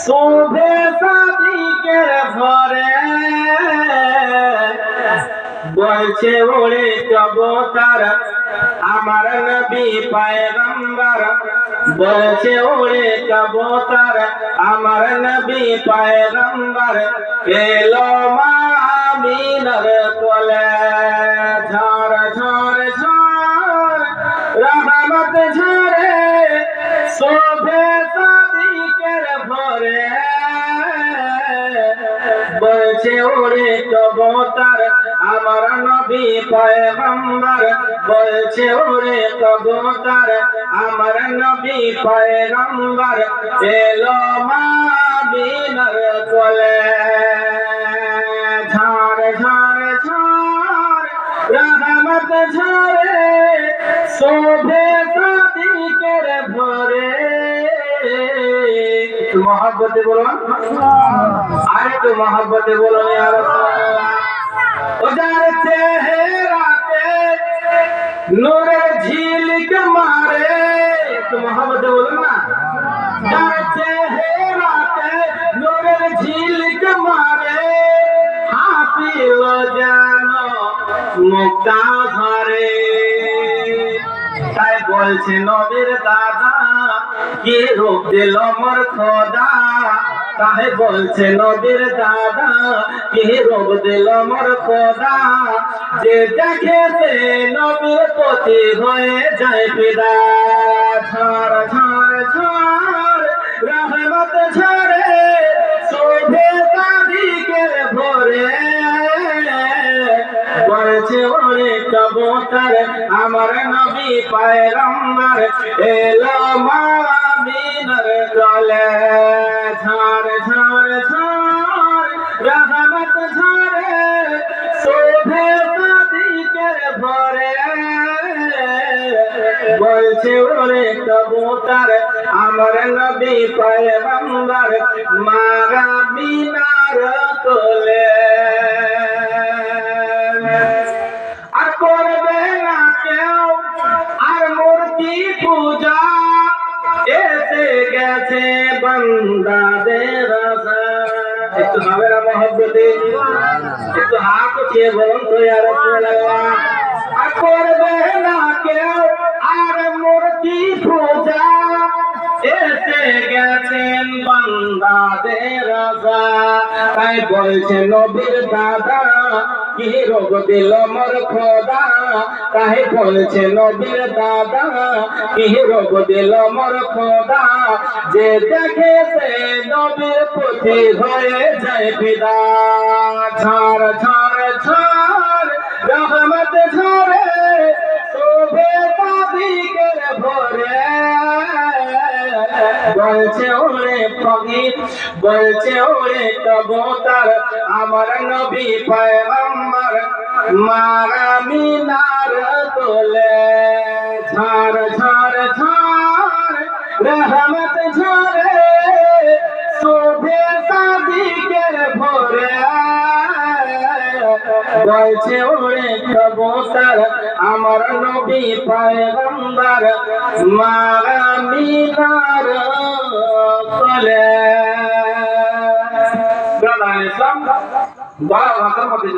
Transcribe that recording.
শোভে সাদিকের ঘরে বলছে ওরে কবুতর আমার নবী পয়গম্বর বলছে ওরে কবুতর আমার নবী পয়গম্বর এলো মা আমিনার কোলে ঝড় ঝড় ঝড় রহমত ঝরে শোভে সাদিকের ভরে বলছে ওরে কবুতর আমার নবী পয়গম্বর বলছে ওরে কবুতর আমার নবী পয়গম্বর এলো মা আমিনার কোলে ঝড় ঝড় ঝড় রহমত ঝরে শোভে সাদিকের ভরে मोहब्बते बोलो अरे तो मोहब्बते बोलो यार उधर चेहरा पे नूर झील के मारे तो मोहब्बते बोलो ना उधर चेहरा पे नूर झील के मारे हासिल जानो मुक्ता धरे তাই বলছে নবীর দাদা কি রূপ দিল মোর খোদা তাই বলছে নবীর দাদা কি রূপ দিল মোর খোদা যে দেখে সে নবীর প্রতি হয়ে যায় ফিদা ঝড় ঝড় ঝড় রহমত ঝরে শোভে সাদিকের ভরে বলছে ওরে কবুতর আমার নবী পয়গম্বর এলো মা আমিনার কোলে ঝড় ঝড় ঝড় রহমত ঝরে শোভে সাদিকের ভরে বলছে ওরে কবুতর আমার নবী পয়গম্বর মা আমিনার কোলে আর করবে না কেউ আর মূর্তি পূজা এসে গেছে বান্দাদের রাজা একটু হবে না মহব্বতে একটু হাত উঠিয়ে বলুন তো ইয়া রাসূলুল্লাহ আর করবে না কেউ আর মূর্তি পূজা এসে গেছেন বান্দাদের রাজা তাই বলছে নবীর দাদা কি রোগ দিল মোর খোদা তাই বলছে নবীর দাদা কি রোগ দিল মোর খোদা যে দেখে সে নবীর প্রতি হয়ে যায় ফিদা ঝড় ঝড় ঝড় রহমত ঝরে শোভে সাদিকের ভরে বলছে ওরে ফকির বলছে ওরে কবুতর আমার নবী পয়গম্বর মা আমিনার কোলে ঝড় ঝড় ঝড় রহমত ঝরে শোভে সাদিকের ভরে বলছে ওরে কবুতর আমার নবী পয়গম্বর মা আমিনার কোলে ব্রাদার ইসলাম বড় ভাষার মধ্যে